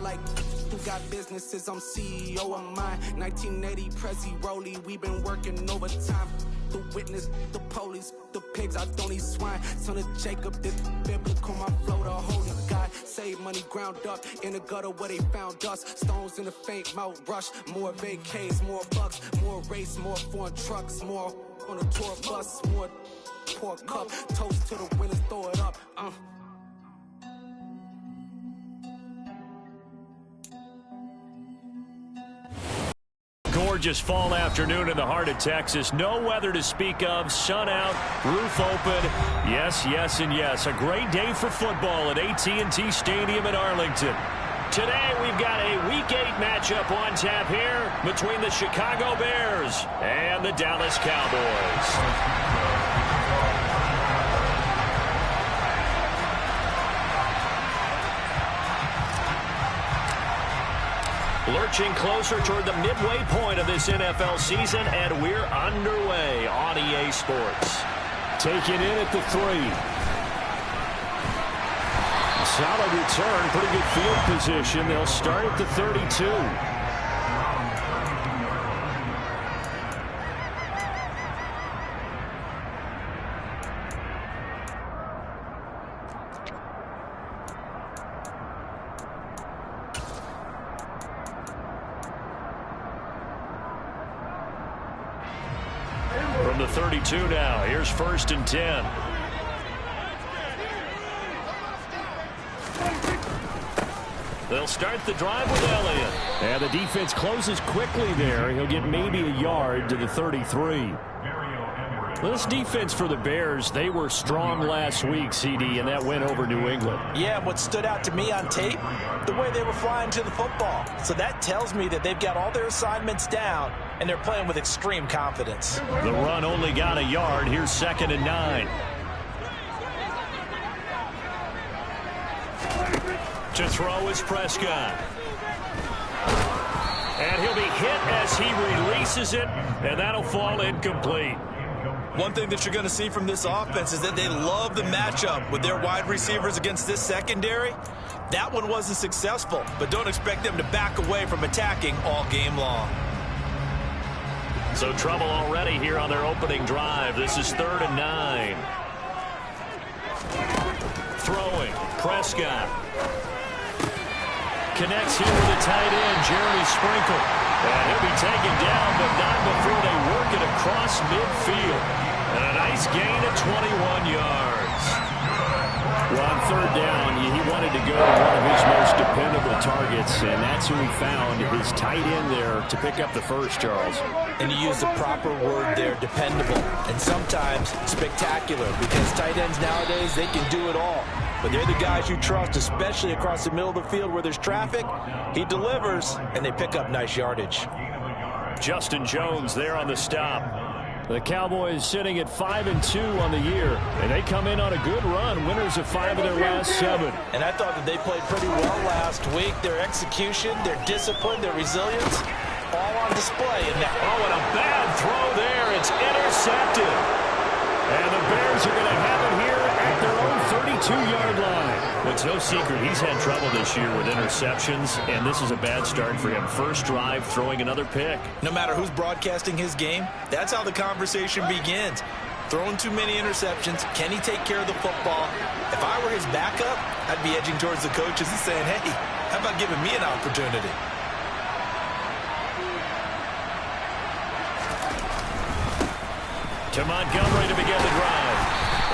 like who got businesses, I'm CEO of mine. 1980 Prezi Rolly, we been working overtime. The witness, the police, the pigs, I don't eat swine. Son of Jacob, this biblical, my flow, the holy God. Save money ground up in the gutter where they found us. Stones in the faint mouth rush. More vacays, more bucks, more race, more foreign trucks, more on a tour bus, more pour cup. Toast to the winners, throw it up. Gorgeous fall afternoon in the heart of Texas. No weather to speak of. Sun out, roof open. Yes, yes, and yes. A great day for football at AT&T Stadium in Arlington. Today we've got a Week 8 matchup on tap here between the Chicago Bears and the Dallas Cowboys. Lurching closer toward the midway point of this NFL season, and we're underway on EA Sports. Taken in at the 3. Solid return, pretty good field position. They'll start at the 32. From the 32 now, here's 1st and 10. They'll start the drive with Elliott. And the defense closes quickly there. He'll get maybe a yard to the 33. This defense for the Bears, they were strong last week, CD, and that went over New England. Yeah, what stood out to me on tape, the way they were flying to the football. So that tells me that they've got all their assignments down, and they're playing with extreme confidence. The run only got a yard. Here's 2nd and 9. To throw is Prescott. And he'll be hit as he releases it, and that'll fall incomplete. One thing that you're going to see from this offense is that they love the matchup with their wide receivers against this secondary. That one wasn't successful, but don't expect them to back away from attacking all game long. So trouble already here on their opening drive. This is 3rd and 9. Throwing, Prescott. Connects here with the tight end, Jeremy Sprinkle. And he'll be taken down, but not before they work it across midfield. And a nice gain of 21 yards. Well, on 3rd down, he wanted to go to one of his most dependable targets, and that's who he found, his tight end there, to pick up the first, Charles. And you use the proper word there, dependable, and sometimes spectacular, because tight ends nowadays, they can do it all. But they're the guys you trust, especially across the middle of the field where there's traffic. He delivers, and they pick up nice yardage. Justin Jones there on the stop. The Cowboys sitting at 5-2 on the year, and they come in on a good run, winners of 5 of their last 7. And I thought that they played pretty well last week. Their execution, their discipline, their resilience, all on display. And oh, and a bad throw there. It's intercepted. And the Bears are going to have it here at their own 32-yard line. It's no secret he's had trouble this year with interceptions, and this is a bad start for him. First drive, throwing another pick. No matter who's broadcasting his game, that's how the conversation begins. Throwing too many interceptions, can he take care of the football? If I were his backup, I'd be edging towards the coaches and saying, hey, how about giving me an opportunity? To Montgomery to begin the drive.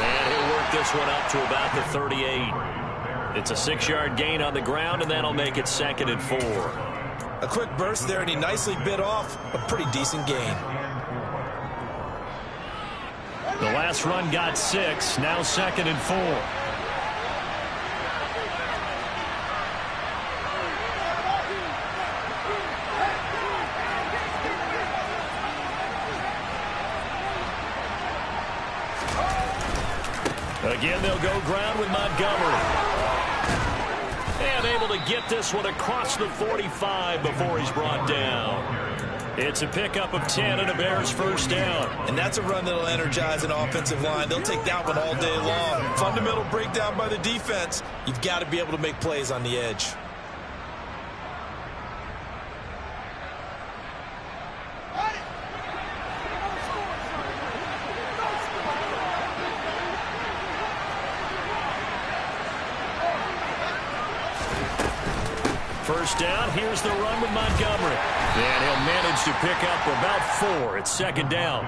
And he'll work this one up to about the 38. It's a 6-yard gain on the ground, and that'll make it 2nd and 4. A quick burst there, and he nicely bit off a pretty decent gain. The last run got 6, now 2nd and 4. Again, they'll go ground with Montgomery. And able to get this one across the 45 before he's brought down. It's a pickup of 10 and a Bears first down. And that's a run that'll energize an offensive line. They'll take that one all day long. Fundamental breakdown by the defense. You've got to be able to make plays on the edge. first down. Here's the run with Montgomery. And he'll manage to pick up about 4. It's second down.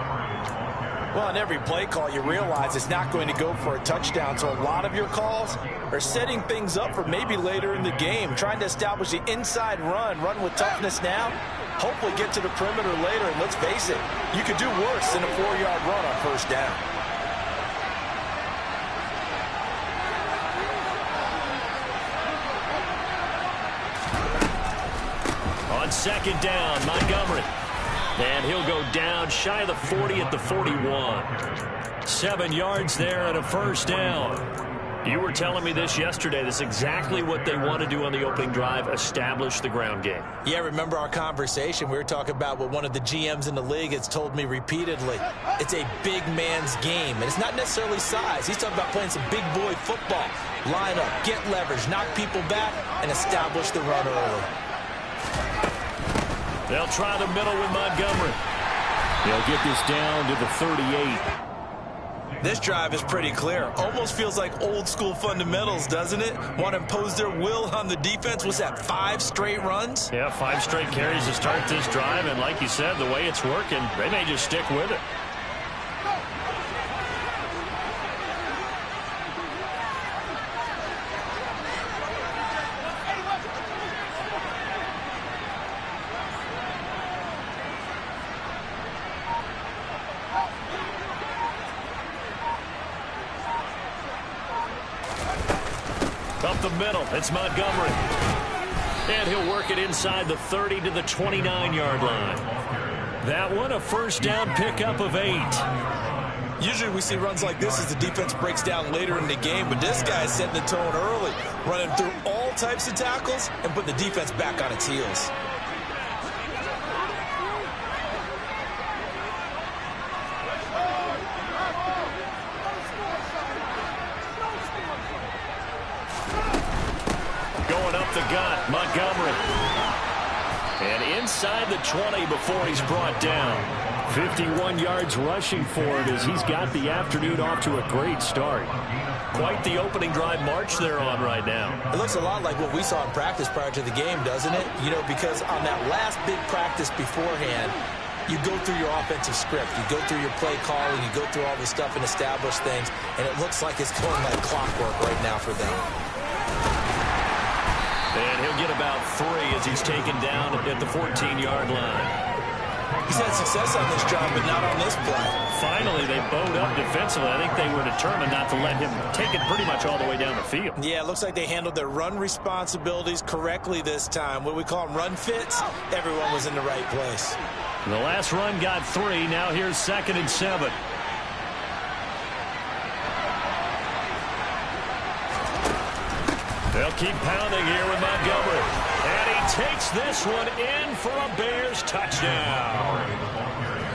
Well, on every play call, you realize it's not going to go for a touchdown, so a lot of your calls are setting things up for maybe later in the game, trying to establish the inside run with toughness now, hopefully get to the perimeter later, and let's face it, you could do worse than a 4-yard run on first down. On second down, Montgomery. And he'll go down shy of the 40 at the 41. 7 yards there and a first down. You were telling me this yesterday. This is exactly what they want to do on the opening drive, establish the ground game. Yeah, remember our conversation? We were talking about what one of the GMs in the league has told me repeatedly. It's a big man's game, and it's not necessarily size. He's talking about playing some big boy football. Line up, get leverage, knock people back, and establish the run early. They'll try the middle with Montgomery. They'll get this down to the 38. This drive is pretty clear. Almost feels like old school fundamentals, doesn't it? Want to impose their will on the defense. Was that 5 straight runs? Yeah, 5 straight carries to start this drive. And like you said, the way it's working, they may just stick with it. Up the middle, it's Montgomery. And he'll work it inside the 30 to the 29-yard line. That one, a first down pickup of 8. Usually we see runs like this as the defense breaks down later in the game, but this guy's setting the tone early, running through all types of tackles and putting the defense back on its heels. The gut, Montgomery. And inside the 20 before he's brought down. 51 yards rushing for it as he's got the afternoon off to a great start. Quite the opening drive march they're on right now. It looks a lot like what we saw in practice prior to the game, doesn't it? You know, because on that last big practice beforehand, you go through your offensive script. You go through your play calling. You go through all this stuff and establish things. And it looks like it's going like clockwork right now for them. And he'll get about 3 as he's taken down at the 14-yard line. He's had success on this drive, but not on this play. Finally, they bowed up defensively. I think they were determined not to let him take it pretty much all the way down the field. Yeah, it looks like they handled their run responsibilities correctly this time. What we call them run fits, everyone was in the right place. The last run got 3. Now here's 2nd and 7. They'll keep pounding here with Montgomery. And he takes this one in for a Bears touchdown.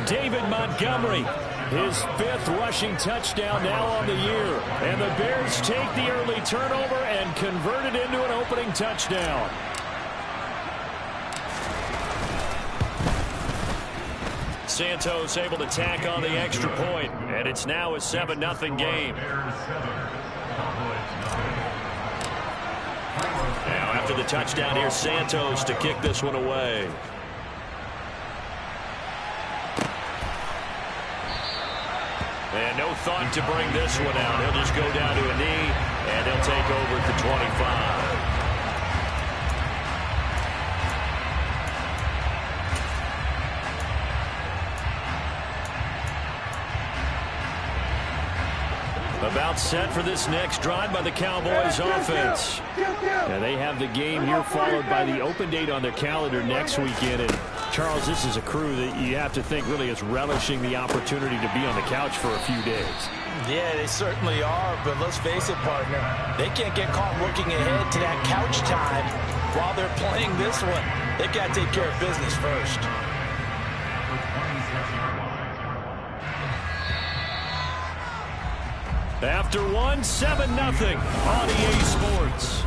David Montgomery, his 5th rushing touchdown now on the year. And the Bears take the early turnover and convert it into an opening touchdown. Santos able to tack on the extra point, and it's now a 7-0 game. Now after the touchdown, here's Santos to kick this one away. And no thought to bring this one out. He'll just go down to a knee, and he'll take over at the 25. About set for this next drive by the Cowboys offense. Now they have the game here followed by the open date on their calendar next weekend. And Charles, this is a crew that you have to think really is relishing the opportunity to be on the couch for a few days. Yeah, they certainly are, but let's face it, partner. They can't get caught looking ahead to that couch time while they're playing this one. They've got to take care of business first. After 7-0 on EA Sports.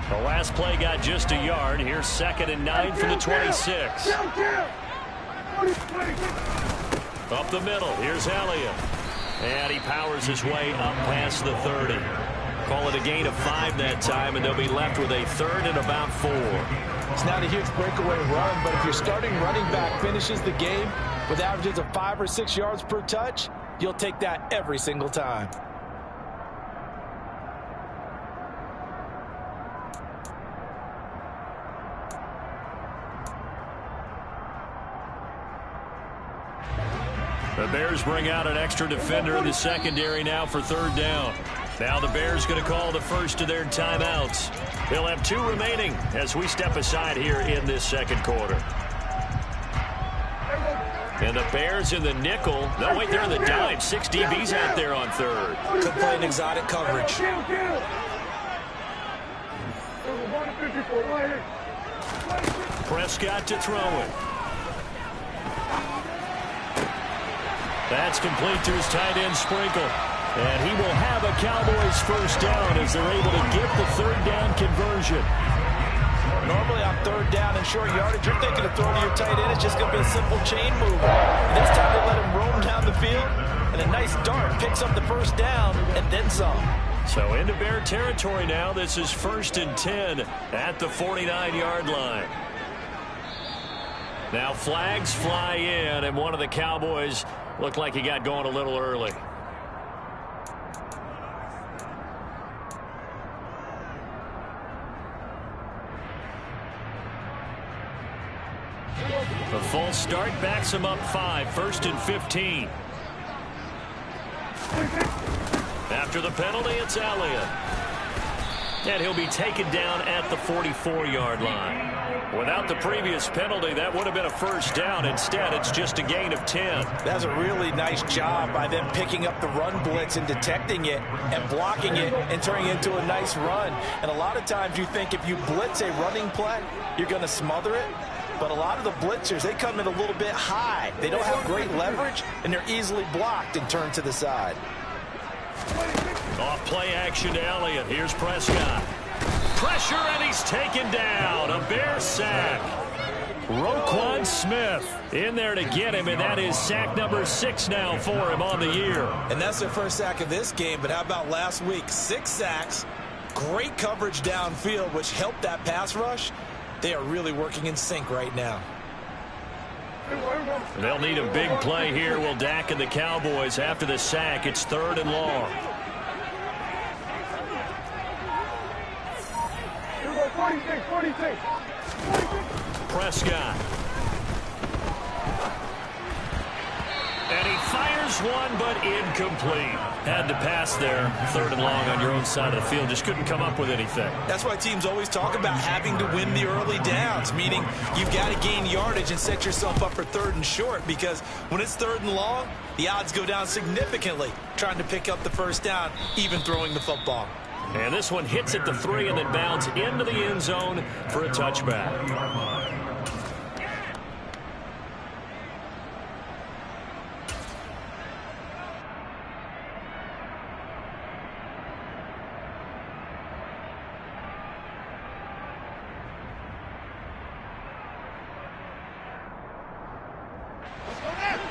The last play got just a yard. Here's 2nd and 9 for the 26. Up the middle. Here's Elliott. And he powers his way up past the 30. Call it a gain of 5 that time, and they'll be left with a 3rd and about 4. It's not a huge breakaway run, but if your starting running back finishes the game with averages of 5 or 6 yards per touch, you'll take that every single time. The Bears bring out an extra defender in the secondary now for 3rd down. Now the Bears going to call the first of their timeouts. They'll have 2 remaining as we step aside here in this second quarter. And the Bears in the nickel. No, wait, they're in the dime. 6 DBs out there on 3rd. Could play an exotic coverage. Prescott to throw it. That's complete to his tight end, Sprinkle. And he will have a Cowboys first down as they're able to get the 3rd down conversion. Normally on 3rd down and short yardage, you're thinking of throwing to your tight end. It's just going to be a simple chain mover. This time they let him roam down the field, and a nice dart picks up the first down and then some. So into Bear territory now. This is 1st and 10 at the 49-yard line. Now flags fly in, and one of the Cowboys looked like he got going a little early. The false start backs him up 5, 1st and 15. After the penalty, it's Elliott. And he'll be taken down at the 44-yard line. Without the previous penalty, that would have been a first down. Instead, it's just a gain of 10. That's a really nice job by them picking up the run blitz and detecting it and blocking it and turning it into a nice run. And a lot of times you think if you blitz a running play, you're going to smother it. But a lot of the blitzers, they come in a little bit high. They don't have great leverage, and they're easily blocked and turned to the side. Off play action to Elliott. Here's Prescott. Pressure, and he's taken down. A Bear sack. Roquan Smith in there to get him, and that is sack number 6 now for him on the year. And that's their first sack of this game, but how about last week? 6 sacks, great coverage downfield, which helped that pass rush. They are really working in sync right now. They'll need a big play here. Will Dak and the Cowboys after the sack. It's 3rd and long. Prescott. And he fires one, but incomplete. Had to pass there. 3rd and long on your own side of the field. Just couldn't come up with anything. That's why teams always talk about having to win the early downs, meaning you've got to gain yardage and set yourself up for 3rd and short, because when it's 3rd and long, the odds go down significantly trying to pick up the first down, even throwing the football. And this one hits at the 3 and then bounds into the end zone for a touchback.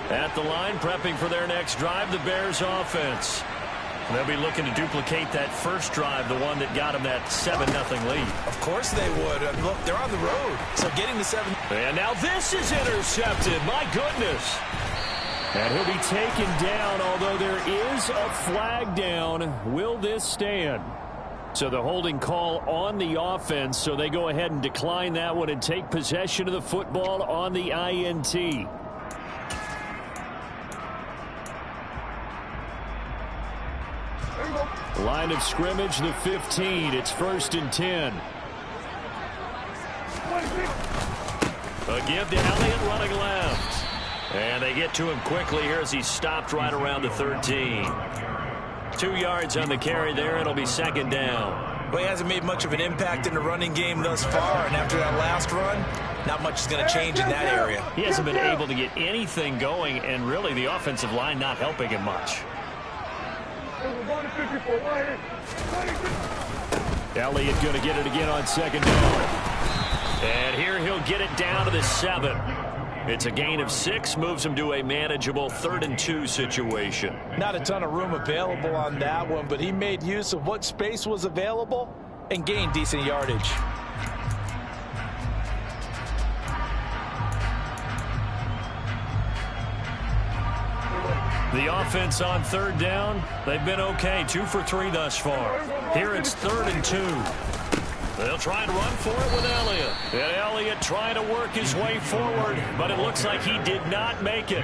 At the line, prepping for their next drive, the Bears offense. They'll be looking to duplicate that first drive, the one that got them that 7-0 lead. Of course they would. Look, they're on the road, so getting the 7. And now this is intercepted. My goodness. And he'll be taken down, although there is a flag down. Will this stand? So the holding call on the offense, so they go ahead and decline that one and take possession of the football on the INT. Line of scrimmage, the 15. It's 1st and 10. A give to Elliott running left. And they get to him quickly here as he stopped right around the 13. 2 yards on the carry there. It'll be 2nd down. Well, he hasn't made much of an impact in the running game thus far, and after that last run, not much is going to change in that area. He hasn't been able to get anything going, and really the offensive line not helping him much. Elliott going to get it again on 2nd down. And here he'll get it down to the 7. It's a gain of 6, moves them to a manageable 3rd and 2 situation. Not a ton of room available on that one, but he made use of what space was available and gained decent yardage. The offense on 3rd down, they've been okay, 2 for 3 thus far. Here it's 3rd and 2. They'll try and run for it with Elliott. And Elliott trying to work his way forward, but it looks like he did not make it.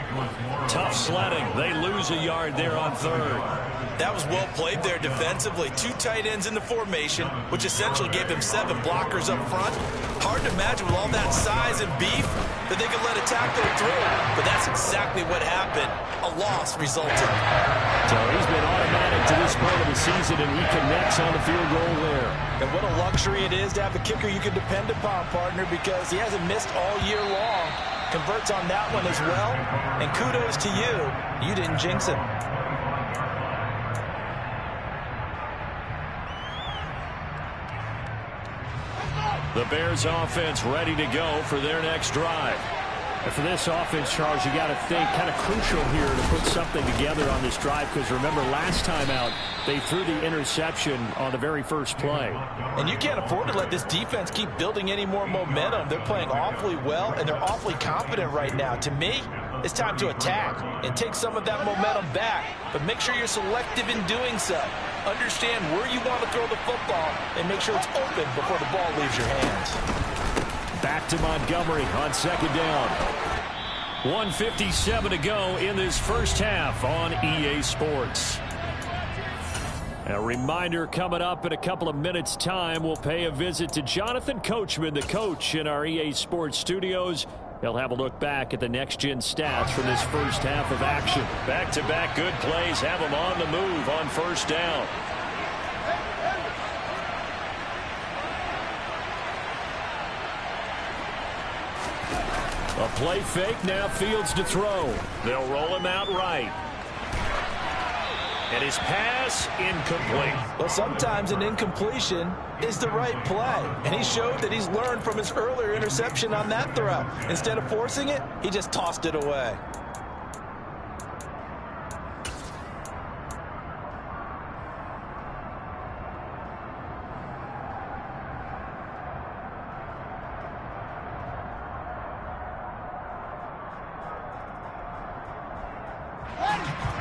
Tough sledding. They lose a yard there on 3rd. That was well played there defensively. 2 tight ends in the formation, which essentially gave him 7 blockers up front. Hard to imagine with all that size and beef that they could let a tackler through. But that's exactly what happened. A loss resulted. So he's been automatic to this point of the season, and he connects on the field goal there. And what a luxury it is to have a kicker you can depend upon, partner, because he hasn't missed all year long. Converts on that one as well. And kudos to you. You didn't jinx him. The Bears offense ready to go for their next drive. And for this offense, Charles, you got to think kind of crucial here to put something together on this drive, because remember last time out they threw the interception on the very first play. And you can't afford to let this defense keep building any more momentum. They're playing awfully well, and they're awfully confident right now. To me, it's time to attack and take some of that momentum back, but make sure you're selective in doing so. Understand where you want to throw the football and make sure it's open before the ball leaves your hands. Back to Montgomery on 2nd down. 1:57 to go in this first half on EA Sports. A reminder, coming up in a couple of minutes' time, we'll pay a visit to Jonathan Coachman, the coach in our EA Sports studios. He'll have a look back at the next-gen stats from this first half of action. Back-to-back good plays have them on the move on 1st down. A play fake, now Fields to throw. They'll roll him out right. And his pass incomplete. Well, sometimes an incompletion is the right play. And he showed that he's learned from his earlier interception on that throw. Instead of forcing it, he just tossed it away.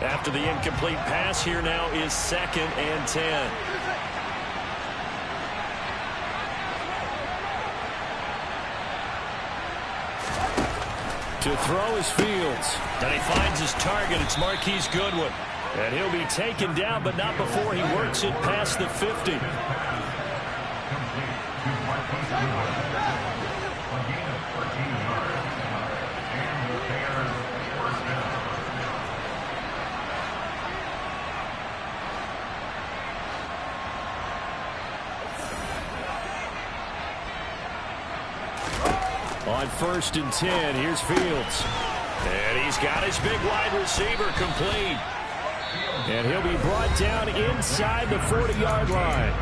After the incomplete pass, here now is 2nd and 10. To throw is Fields. And he finds his target. It's Marquise Goodwin. And he'll be taken down, but not before he works it past the 50. On 1st and 10, here's Fields. And he's got his big wide receiver complete. And he'll be brought down inside the 40-yard line.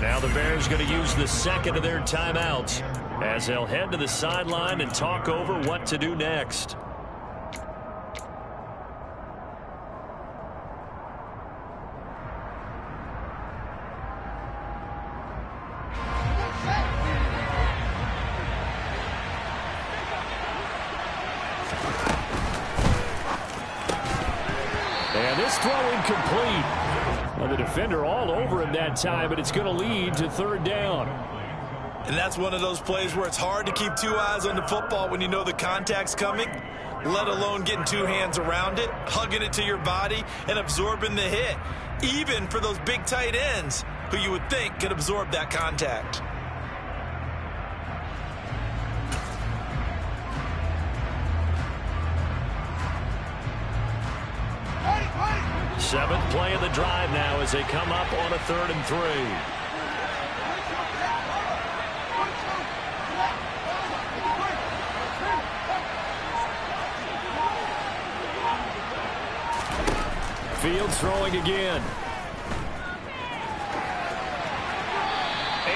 Now the Bears going to use the 2nd of their timeouts as they'll head to the sideline and talk over what to do next. And this throw incomplete. Well, the defender all over him that time, but it's going to lead to 3rd down. And that's one of those plays where it's hard to keep 2 eyes on the football when you know the contact's coming, let alone getting 2 hands around it, hugging it to your body, and absorbing the hit, even for those big tight ends who you would think could absorb that contact. Seventh play of the drive now as they come up on a 3rd and 3. Fields throwing again.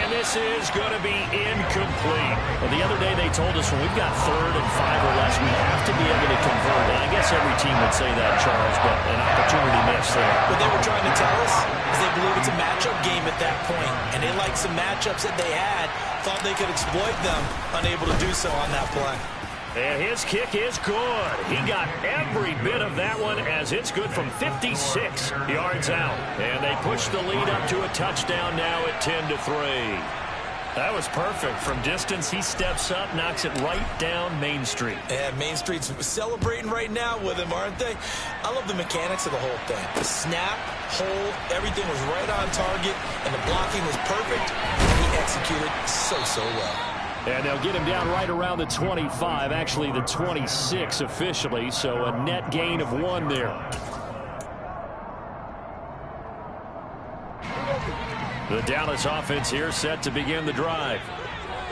And this is going to be incomplete. Well, the other day they told us when we've got 3rd and 5 or less, we have to be able to convert. And I guess every team would say that, Charles, but an opportunity missed there. What they were trying to tell us is they believe it's a matchup game at that point, and they liked some matchups that they had, thought they could exploit them, unable to do so on that play. And his kick is good. He got every bit of that one as it's good from 56 yards out. And they push the lead up to a touchdown now at 10-3. That was perfect. From distance, he steps up, knocks it right down Main Street. Yeah, Main Street's celebrating right now with him, aren't they? I love the mechanics of the whole thing. The snap, hold, everything was right on target, and the blocking was perfect. He executed so well. And they'll get him down right around the 25, actually the 26 officially, so a net gain of 1 there. The Dallas offense here set to begin the drive.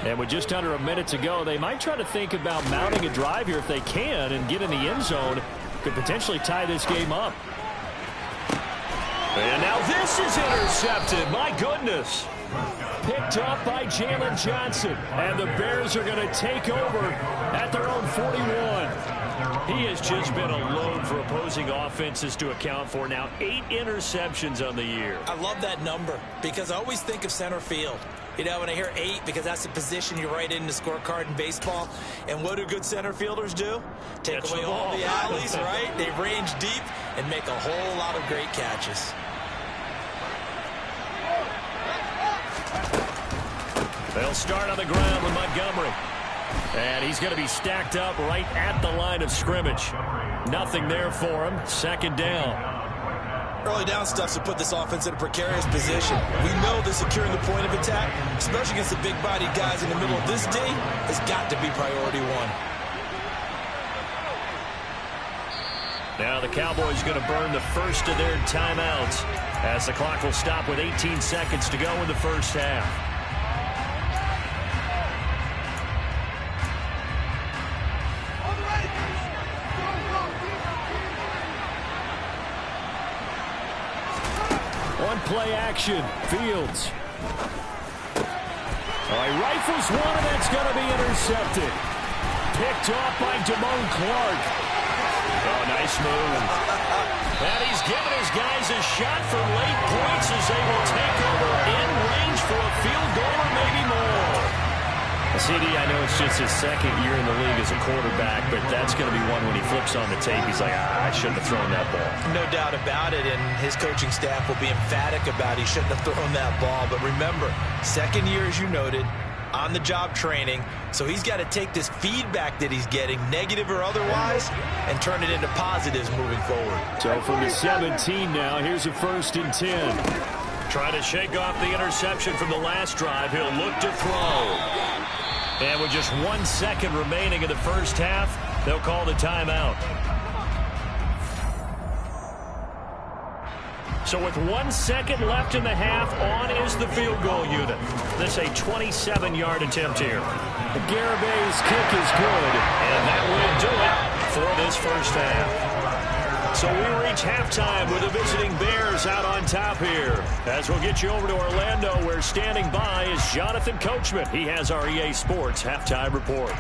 And with just under a minute to go, they might try to think about mounting a drive here if they can and get in the end zone. Could potentially tie this game up. And now this is intercepted. My goodness. Picked up by Jalen Johnson. And the Bears are going to take over at their own 41. He has just been a load for opposing offenses to account for. Now 8 interceptions on the year. I love that number because I always think of center field. You know, when I hear 8, because that's the position you write in the scorecard in baseball. And what do good center fielders do? Take away all the alleys, right? They range deep and make a whole lot of great catches. They'll start on the ground with Montgomery. And he's going to be stacked up right at the line of scrimmage. Nothing there for him. 2nd down. Early down stuff to put this offense in a precarious position. We know that securing the point of attack, especially against the big-bodied guys in the middle of this D, has got to be priority 1. Now the Cowboys going to burn the first of their timeouts as the clock will stop with 18 seconds to go in the first half. Play action. Fields. He rifles one, and that's going to be intercepted. Picked off by Damone Clark. Oh, nice move. And he's giving his guys a shot for late points as they will take over in range for a field goal or maybe more. CD, I know it's just his 2nd year in the league as a quarterback, but that's going to be one when he flips on the tape. He's like, I shouldn't have thrown that ball. No doubt about it, and his coaching staff will be emphatic about he shouldn't have thrown that ball. But remember, 2nd year, as you noted, on-the-job training, so he's got to take this feedback that he's getting, negative or otherwise, and turn it into positives moving forward. So from the 17 now, here's a 1st and 10. Trying to shake off the interception from the last drive. He'll look to throw. And with just 1 second remaining in the first half, they'll call the timeout. So with 1 second left in the half, on is the field goal unit. This a 27-yard attempt here. Garabay's kick is good. And that will do it for this first half. So we reach halftime with the visiting Bears out on top here. As we'll get you over to Orlando, where standing by is Jonathan Coachman. He has our EA Sports halftime report.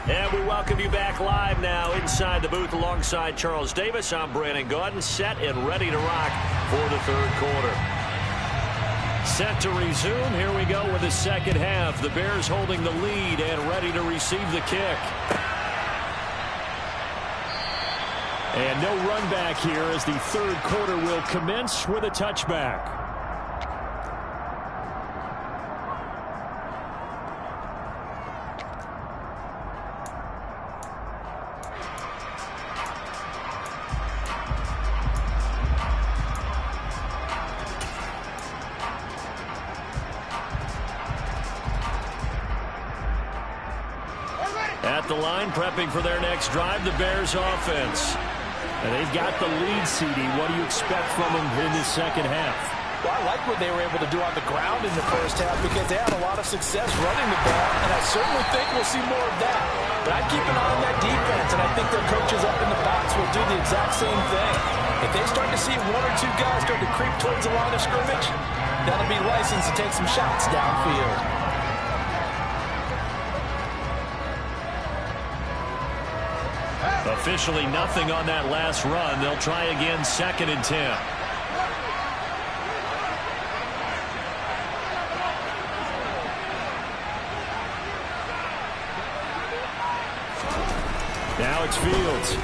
And we welcome you back live now inside the booth alongside Charles Davis. I'm Brandon Gaudin, set and ready to rock for the 3rd quarter. Set to resume. Here we go with the 2nd half. The Bears holding the lead and ready to receive the kick. And no run back here as the 3rd quarter will commence with a touchback. At the line, prepping for their next drive, the Bears offense. And they've got the lead, CD. What do you expect from them in this 2nd half? Well, I like what they were able to do on the ground in the first half because they had a lot of success running the ball, and I certainly think we'll see more of that. But I'd keep an eye on that defense, and I think their coaches up in the box will do the exact same thing. If they start to see one or two guys start to creep towards the line of scrimmage, that'll be licensed to take some shots downfield. Officially nothing on that last run. They'll try again, 2nd and 10. Now it's Fields.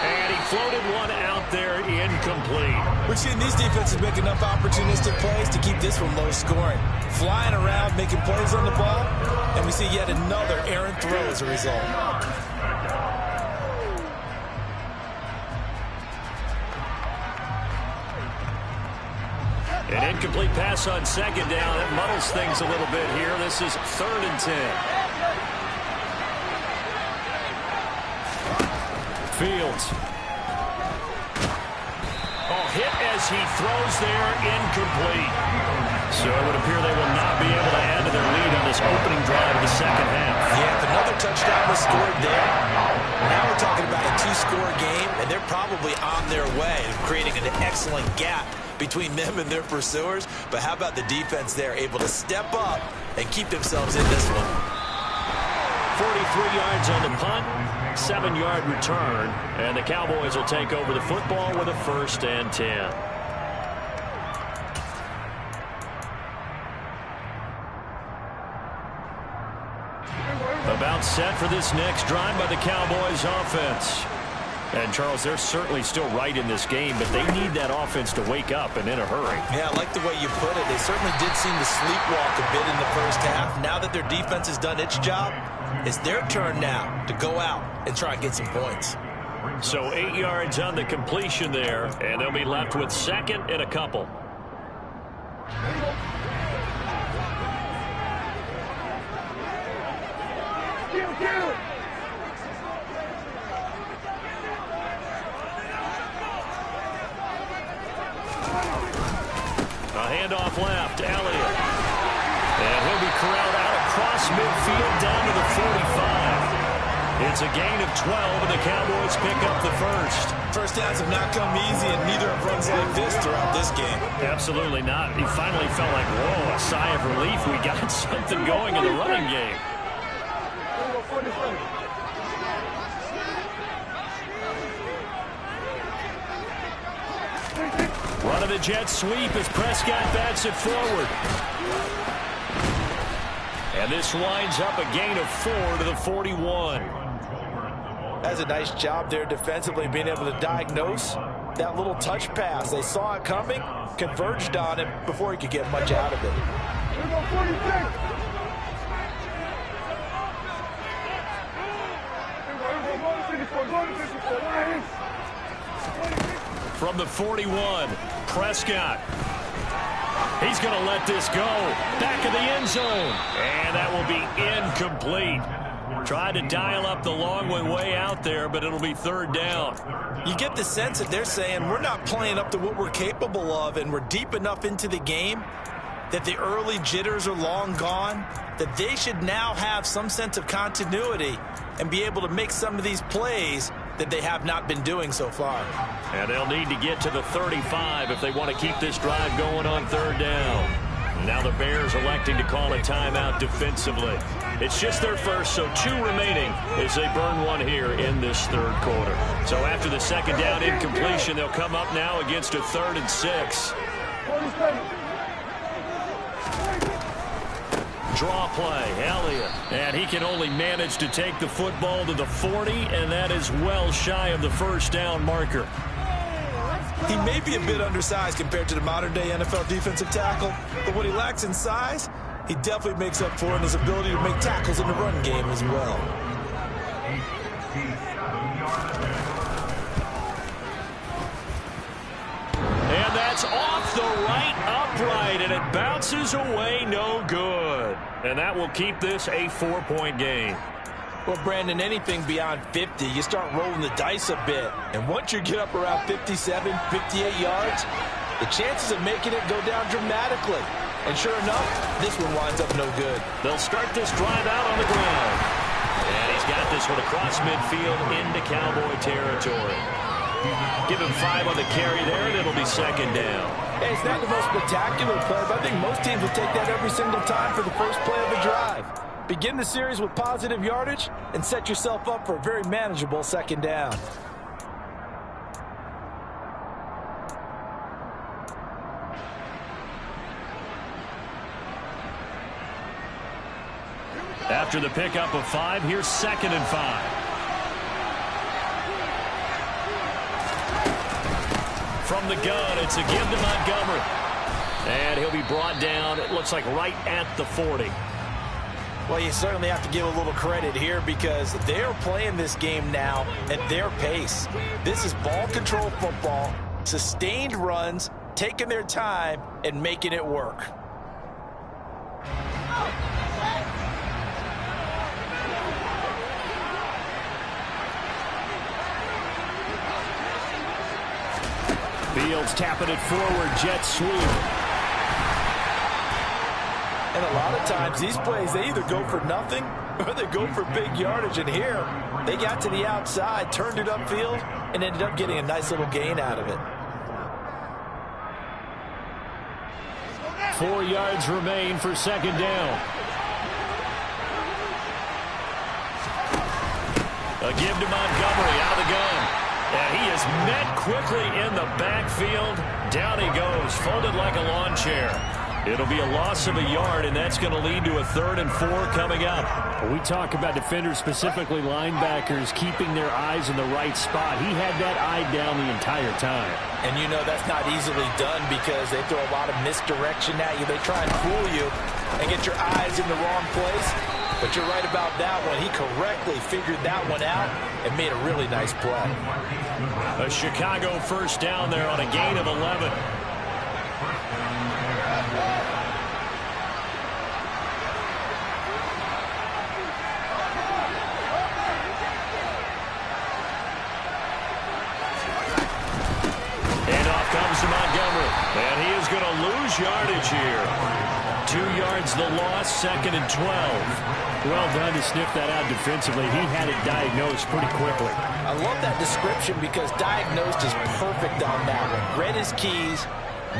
And he floated one out there, incomplete. We're seeing these defenses make enough opportunistic plays to keep this one low scoring. Flying around, making plays on the ball, and we see yet another errant throw as a result. An incomplete pass on 2nd down. It muddles things a little bit here. This is 3rd and 10. Fields. Oh, hit as he throws there, incomplete. So it would appear they will not be able to add to their lead on this opening drive of the 2nd half. Yeah, if another touchdown was scored there, now we're talking about a 2-score game, and they're probably on their way of creating an excellent gap between them and their pursuers. But how about the defense there, able to step up and keep themselves in this one? 43 yards on the punt, 7-yard return, and the Cowboys will take over the football with a 1st and 10. About set for this next drive by the Cowboys offense. And, Charles, they're certainly still right in this game, but they need that offense to wake up and in a hurry. Yeah, I like the way you put it. They certainly did seem to sleepwalk a bit in the first half. Now that their defense has done its job, it's their turn now to go out and try and get some points. So 8 yards on the completion there, and they'll be left with 2nd and a couple. A handoff left, Elliott. And he'll be corralled out across midfield down to the 45. It's a gain of 12, and the Cowboys pick up the first. First downs have not come easy, and neither have runs like this throughout this game. Absolutely not. He finally felt like, whoa, a sigh of relief. We got something going in the running game. Run of the jet sweep as Prescott bats it forward. And this winds up a gain of 4 to the 41. That's a nice job there defensively, being able to diagnose that little touch pass. They saw it coming, converged on it before he could get much out of it. From the 41, Prescott. He's going to let this go. Back of the end zone. And that will be incomplete. Tried to dial up the long way out there, but it'll be 3rd down. You get the sense that they're saying we're not playing up to what we're capable of, and we're deep enough into the game that the early jitters are long gone, that they should now have some sense of continuity and be able to make some of these plays that they have not been doing so far. And they'll need to get to the 35 if they want to keep this drive going on 3rd down. Now the Bears electing to call a timeout defensively. It's just their first, so 2 remaining as they burn one here in this 3rd quarter. So after the 2nd down incompletion, they'll come up now against a 3rd and 6. Draw play, Elliott. And he can only manage to take the football to the 40, and that is well shy of the 1st down marker. He may be a bit undersized compared to the modern-day NFL defensive tackle, but what he lacks in size, he definitely makes up for in his ability to make tackles in the run game as well. And that's off the right upright, and it bounces away no good. And that will keep this a 4-point game. Well, Brandon, anything beyond 50, you start rolling the dice a bit. And once you get up around 57, 58 yards, the chances of making it go down dramatically. And sure enough, this one winds up no good. They'll start this drive out on the ground. And he's got this one across midfield into Cowboy territory. Give him 5 on the carry there, and it'll be second down. Hey, it's not the most spectacular play, but I think most teams would take that every single time for the first play of the drive. Begin the series with positive yardage and set yourself up for a very manageable second down. After the pickup of 5, here's 2nd and 5. From the gun, it's a give to Montgomery. And he'll be brought down, it looks like right at the 40. Well, you certainly have to give a little credit here because they're playing this game now at their pace. This is ball control football, sustained runs, taking their time, and making it work. Fields tapping it forward, jet sweep. And a lot of times these plays, they either go for nothing or they go for big yardage. And here, they got to the outside, turned it upfield, and ended up getting a nice little gain out of it. 4 yards remain for second down. A give to Montgomery out of the gun. And he is met quickly in the backfield. Down he goes, folded like a lawn chair. It'll be a loss of a yard, and that's going to lead to a 3rd and 4 coming up. We talk about defenders, specifically linebackers, keeping their eyes in the right spot. He had that eye down the entire time. And you know that's not easily done because they throw a lot of misdirection at you. They try and fool you and get your eyes in the wrong place. But you're right about that one. He correctly figured that one out and made a really nice play. A Chicago first down there on a gain of 11. And off comes to Montgomery. And he is going to lose yardage here. 2 yards the loss, 2nd and 12. Well done to sniff that out defensively. He had it diagnosed pretty quickly. I love that description because diagnosed is perfect on that one. Read his keys,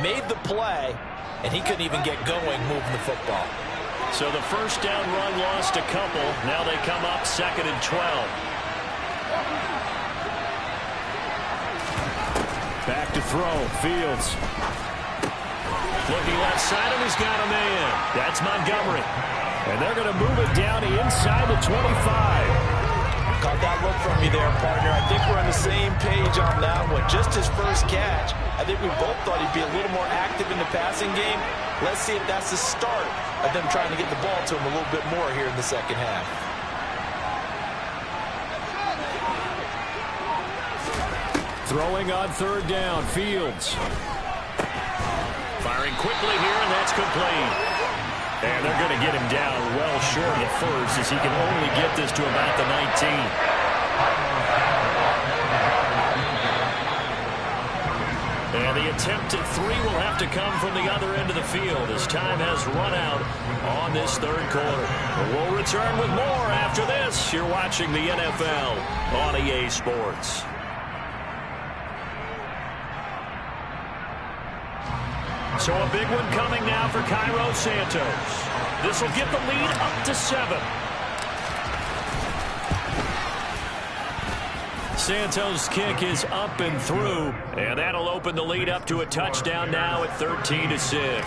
made the play, and he couldn't even get going moving the football. So the first down run lost a couple. Now they come up 2nd and 12. Back to throw, Fields. Looking left side, and he's got a man. That's Montgomery. And they're going to move it down inside the 25. Caught that look from you there, partner. I think we're on the same page on that one. Just his first catch. I think we both thought he'd be a little more active in the passing game. Let's see if that's the start of them trying to get the ball to him a little bit more here in the second half. Throwing on 3rd down, Fields. Firing quickly here, and that's complete. And they're going to get him down well short of the first as he can only get this to about the 19. And the attempt at 3 will have to come from the other end of the field as time has run out on this 3rd quarter. We'll return with more after this. You're watching the NFL on EA Sports. So a big one coming now for Cairo Santos. This will get the lead up to 7. Santos' kick is up and through, and that'll open the lead up to a touchdown now at 13-6.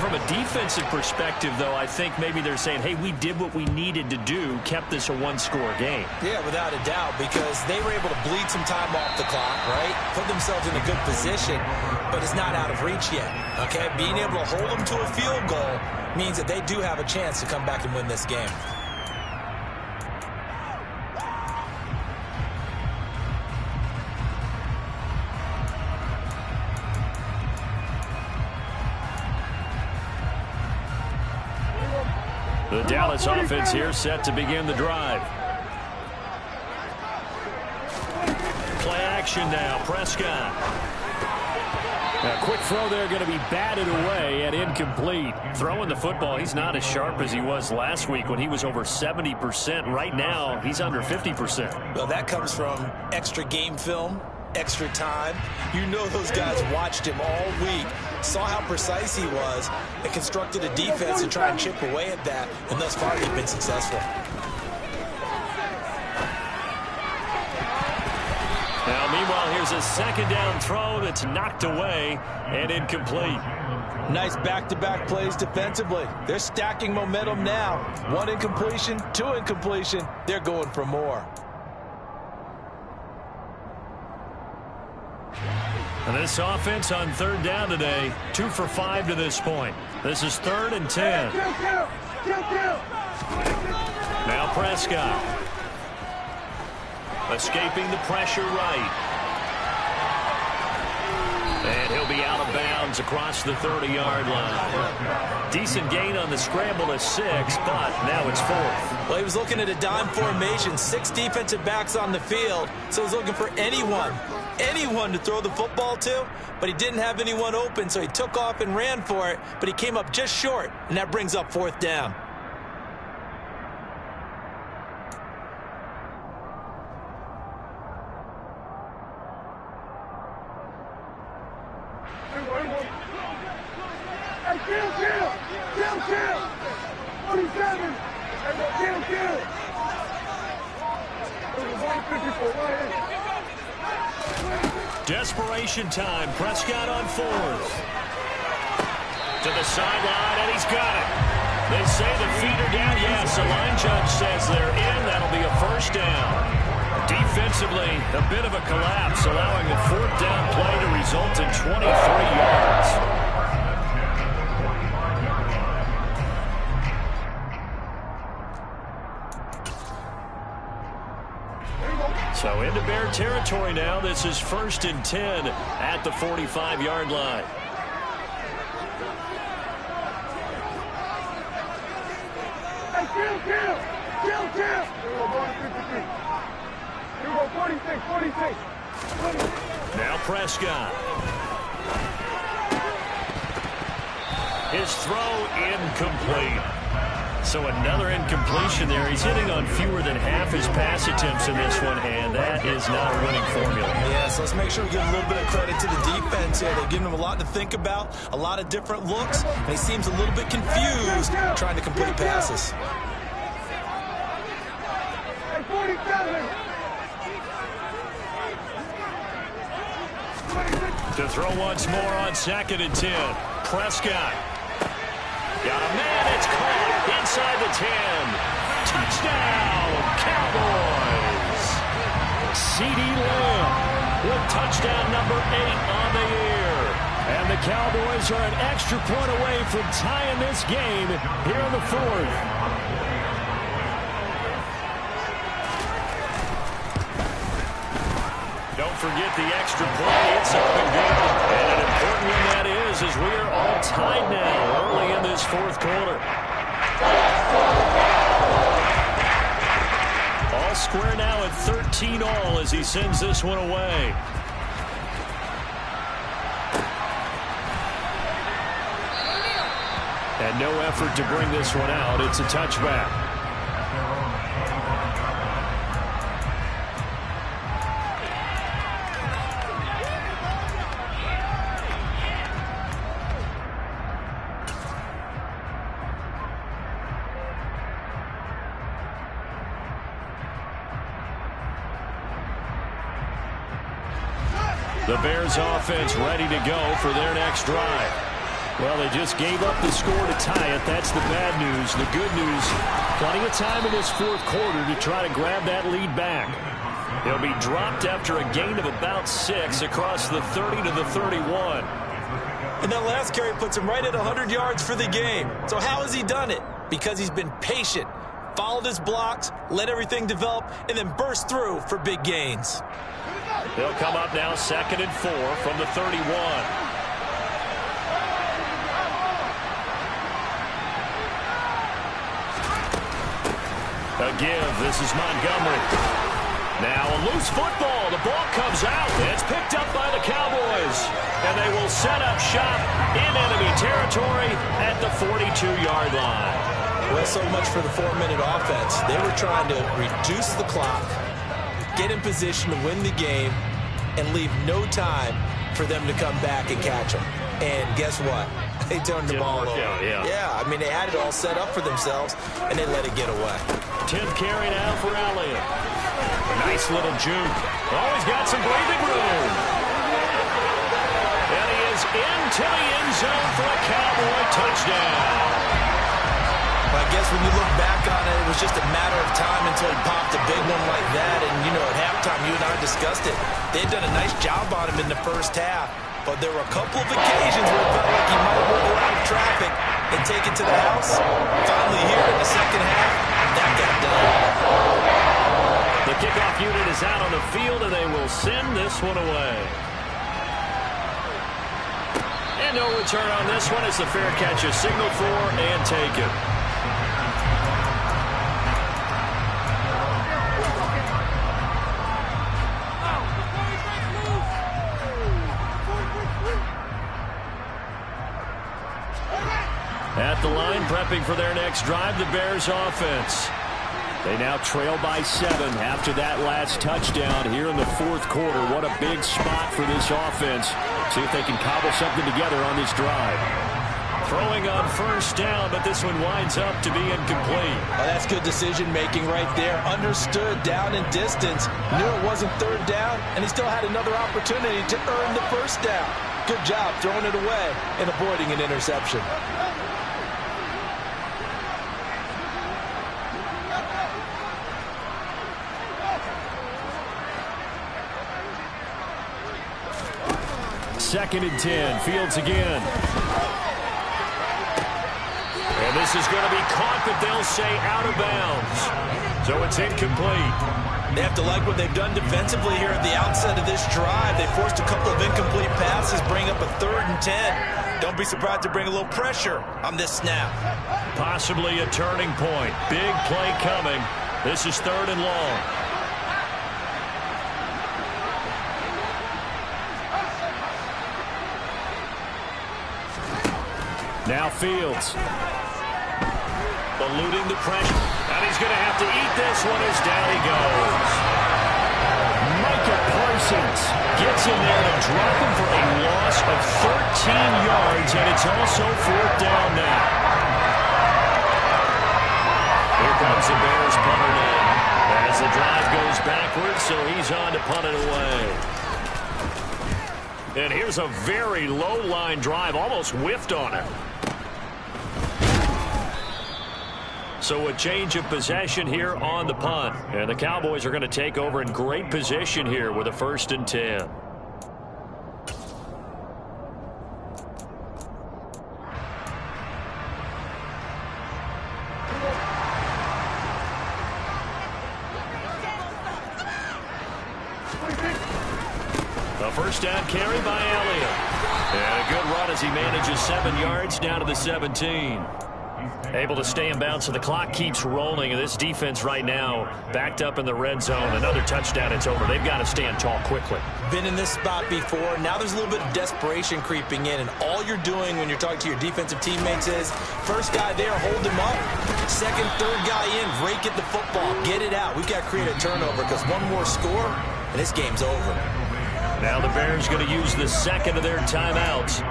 From a defensive perspective, though, I think maybe they're saying, hey, we did what we needed to do, kept this a 1-score game. Yeah, without a doubt, because they were able to bleed some time off the clock, right? Put themselves in a good position, but it's not out of reach yet, okay? Being able to hold them to a field goal means that they do have a chance to come back and win this game. The Dallas offense here set to begin the drive. Play action now, Prescott. A quick throw there going to be batted away and incomplete. Throwing the football, he's not as sharp as he was last week when he was over 70%. Right now, he's under 50%. Well, that comes from extra game film, extra time. You know those guys watched him all week, saw how precise he was, and constructed a defense to try and chip away at that, and thus far they've been successful. Now, meanwhile, here's a second down throw that's knocked away and incomplete. Nice back-to-back plays defensively. They're stacking momentum now. 1 incompletion, 2 incompletion. They're going for more. And this offense on third down today, 2 for 5 to this point. This is 3rd and 10. Now Prescott. Escaping the pressure right. And he'll be out of bounds across the 30-yard line. Decent gain on the scramble to 6, but now it's 4th. Well, he was looking at a dime formation, 6 defensive backs on the field, so he's looking for anyone to throw the football to, but he didn't have anyone open, so he took off and ran for it, but he came up just short, and that brings up 4th down. Desperation time. Prescott on 4th. To the sideline, and he's got it. They say the feet are down. Yes, the line judge says they're in. That'll be a 1st down. Defensively, a bit of a collapse, allowing a 4th down play to result in 23 yards. So into Bear territory now. This is 1st and 10 at the 45-yard line. Now Prescott. His throw incomplete. So another incompletion there. He's hitting on fewer than half his pass attempts in this one, and that is not a winning formula. Yeah, so let's make sure we give a little bit of credit to the defense here. They've given him a lot to think about, a lot of different looks, and he seems a little bit confused trying to complete passes. To throw once more on 2nd and 10. Prescott. Got a man, it's caught inside the 10. Touchdown, Cowboys. C.D. Lamb with touchdown number 8 on the year. And the Cowboys are an extra point away from tying this game here in the 4th. Don't forget the extra play. It's a big deal. And an important one that is, as we are all tied now early in this 4th quarter. All square now at 13 all as he sends this one away. And no effort to bring this one out. It's a touchback. The Bears offense ready to go for their next drive. Well, they just gave up the score to tie it. That's the bad news. The good news, plenty of time in this 4th quarter to try to grab that lead back. They'll be dropped after a gain of about 6 across the 30 to the 31. And that last carry puts him right at 100 yards for the game. So how has he done it? Because he's been patient, followed his blocks, let everything develop, and then burst through for big gains. They'll come up now 2nd and 4 from the 31. A give. This is Montgomery. Now a loose football. The ball comes out. It's picked up by the Cowboys. is. And they will set up shop in enemy territory at the 42-yard line. Well, so much for the 4-minute offense. They were trying to reduce the clock, get in position to win the game, and leave no time for them to come back and catch them. And guess what? They turned the ball over. Yeah, I mean, they had it all set up for themselves, and they let it get away. 10th carry now for Elliott. Nice little juke. Always got some breathing room. And he is into the end zone for a Cowboy touchdown. I guess when you look back on it, it was just a matter of time until he popped a big one like that. And, you know, at halftime, you and I discussed it. They had done a nice job on him in the first half. But there were a couple of occasions where it felt like he might wiggle out of traffic and take it to the house. Finally here in the second half, that got done. The kickoff unit is out on the field, and they will send this one away. And no return on this one as the fair catch is signaled for and taken. At the line, prepping for their next drive, the Bears offense. They now trail by 7 after that last touchdown here in the fourth quarter. What a big spot for this offense. See if they can cobble something together on this drive. Throwing on first down, but this one winds up to be incomplete. Oh, that's good decision-making right there. Understood down and distance. Knew it wasn't third down, and he still had another opportunity to earn the first down. Good job throwing it away and avoiding an interception. Second and 10. Fields again. And this is going to be caught, but they'll say out of bounds. So it's incomplete. They have to like what they've done defensively here at the outset of this drive. They forced a couple of incomplete passes, bring up a 3rd and 10. Don't be surprised to bring a little pressure on this snap. Possibly a turning point. Big play coming. This is 3rd and long. Now Fields. Eluding the pressure. And he's going to have to eat this one as down he goes. Micah Parsons gets in there to drop him for a loss of 13 yards, and it's also 4th down now. Here comes the Bears punter now. As the drive goes backwards, so he's on to punt it away. And here's a very low-line drive, almost whiffed on him. So a change of possession here on the punt. And the Cowboys are going to take over in great position here with a 1st and 10. A first down carry by Elliott. And a good run as he manages 7 yards down to the 17. Able to stay in bounds, so the clock keeps rolling. And this defense right now backed up in the red zone. Another touchdown, it's over. They've got to stand tall quickly. Been in this spot before. Now there's a little bit of desperation creeping in. And all you're doing when you're talking to your defensive teammates is, first guy there, hold him up. Second, third guy in, rake at the football. Get it out. We've got to create a turnover because one more score, and this game's over. Now the Bears going to use the second of their timeouts.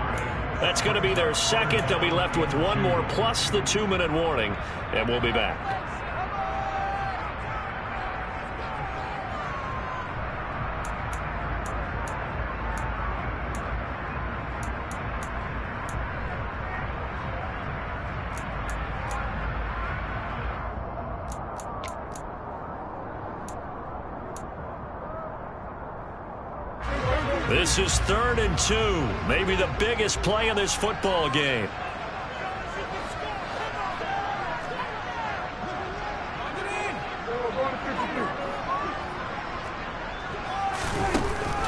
That's going to be their second. They'll be left with one more plus the 2-minute warning, and we'll be back. This is 3rd and 2. Maybe the biggest play in this football game.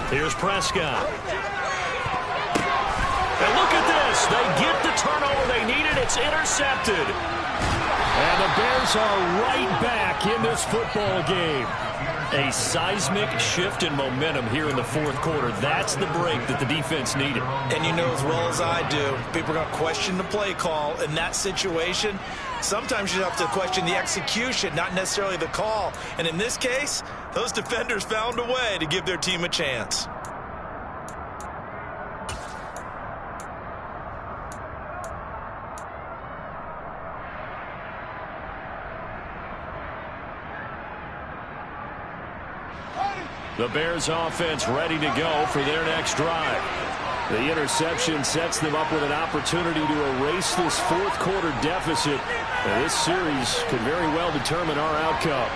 Here's Prescott. And look at this. They get the turnover they needed. It's intercepted. And the Bears are right back in this football game. A seismic shift in momentum here in the fourth quarter. That's the break that the defense needed. And you know as well as I do, people are going to question the play call in that situation. Sometimes you have to question the execution, not necessarily the call. And in this case, those defenders found a way to give their team a chance. The Bears offense ready to go for their next drive. The interception sets them up with an opportunity to erase this fourth quarter deficit. And this series could very well determine our outcome.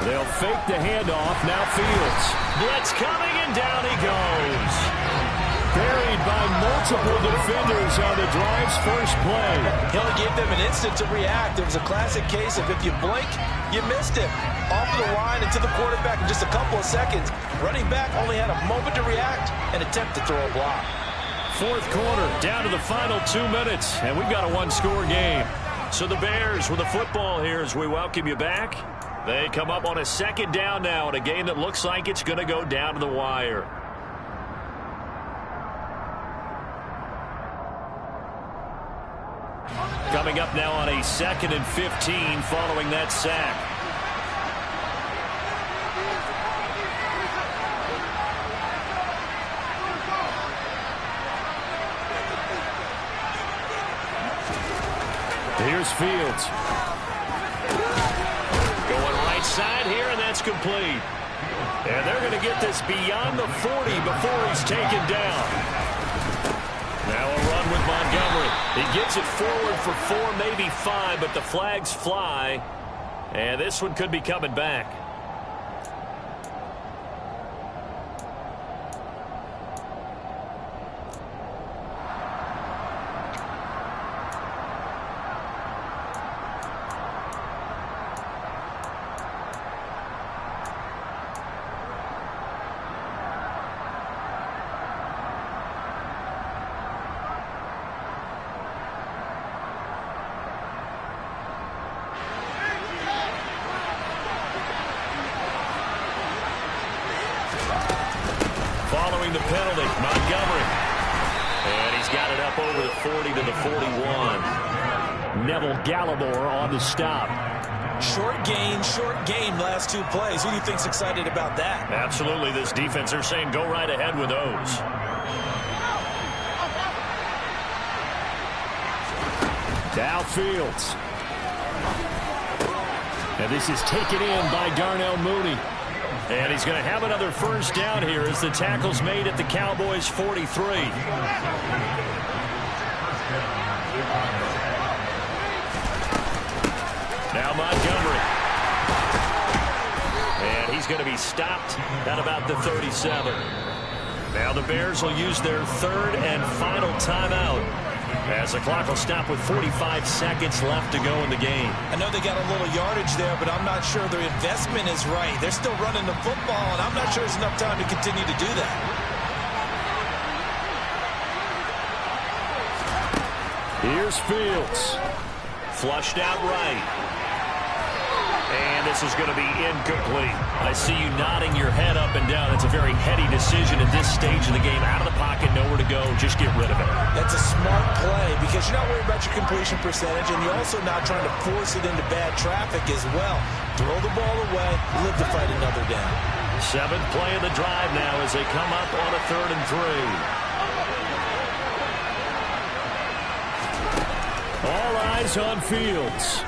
They'll fake the handoff. Now Fields. Blitz coming, and down he goes. Buried by multiple defenders on the drive's first play. He only gave them an instant to react. It was a classic case of if you blink, you missed it. Off the line and to the quarterback in just a couple of seconds. Running back only had a moment to react and attempt to throw a block. Fourth quarter, down to the final 2 minutes, and we've got a one-score game. So the Bears with the football here as we welcome you back. They come up on a second down now in a game that looks like it's going to go down to the wire. Coming up now on a 2nd and 15 following that sack. Here's Fields. Going right side here, and that's complete. And they're going to get this beyond the 40 before he's taken down. Now a run with Montgomery. He gets it forward for 4, maybe 5, but the flags fly. And this one could be coming back. Following the penalty, Montgomery. And he's got it up over the 40 to the 41. Neville Gallimore on the stop. Short gain, last 2 plays. Who do you think's excited about that? Absolutely, this defense, they're saying go right ahead with those. Dow Fields. And this is taken in by Darnell Mooney. And he's going to have another first down here as the tackle's made at the Cowboys' 43. Now Montgomery. And he's going to be stopped at about the 37. Now the Bears will use their 3rd and final timeout as the clock will stop with 45 seconds left to go in the game. I know they got a little yardage there, but I'm not sure their investment is right. They're still running the football, and I'm not sure there's enough time to continue to do that. Here's Fields. Flushed out right. And this is going to be incomplete. I see you nodding your head up and down. That's a very heady decision at this stage of the game. Out of the pocket, nowhere to go. Just get rid of it. That's a smart play because you're not worried about your completion percentage, and you're also not trying to force it into bad traffic as well. Throw the ball away, live to fight another down. 7th play of the drive now as they come up on a 3rd and 3. All eyes on Fields.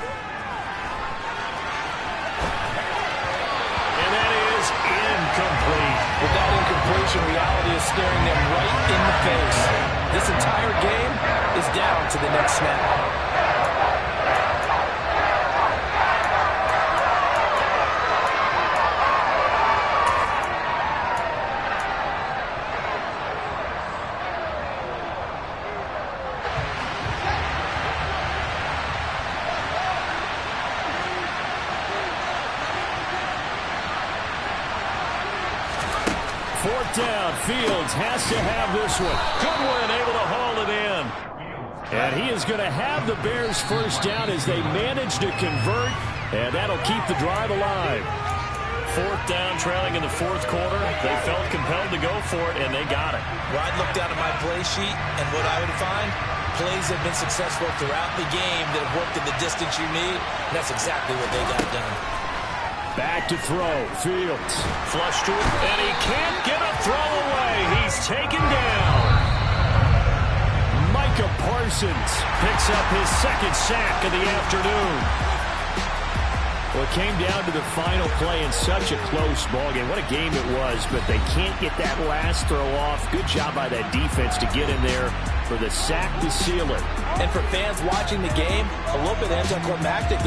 Incomplete. With that incompletion, reality is staring them right in the face. This entire game is down to the next snap. down. Fields has to have this one. Goodwin able to haul it in. And he is going to have the Bears first down as they manage to convert, and that'll keep the drive alive. Fourth down, trailing in the fourth quarter. They felt compelled to go for it, and they got it. Well, I'd look down at my play sheet, and what I would find, plays have been successful throughout the game that have worked in the distance you need, and that's exactly what they got done. Back to throw. Fields. Flush to it, and he can't get a throw away. He's taken down. Micah Parsons picks up his second sack of the afternoon. Well, it came down to the final play in such a close ballgame. What a game it was, but they can't get that last throw off. Good job by that defense to get in there for the sack to seal it. And for fans watching the game, a little bit anticlimactic.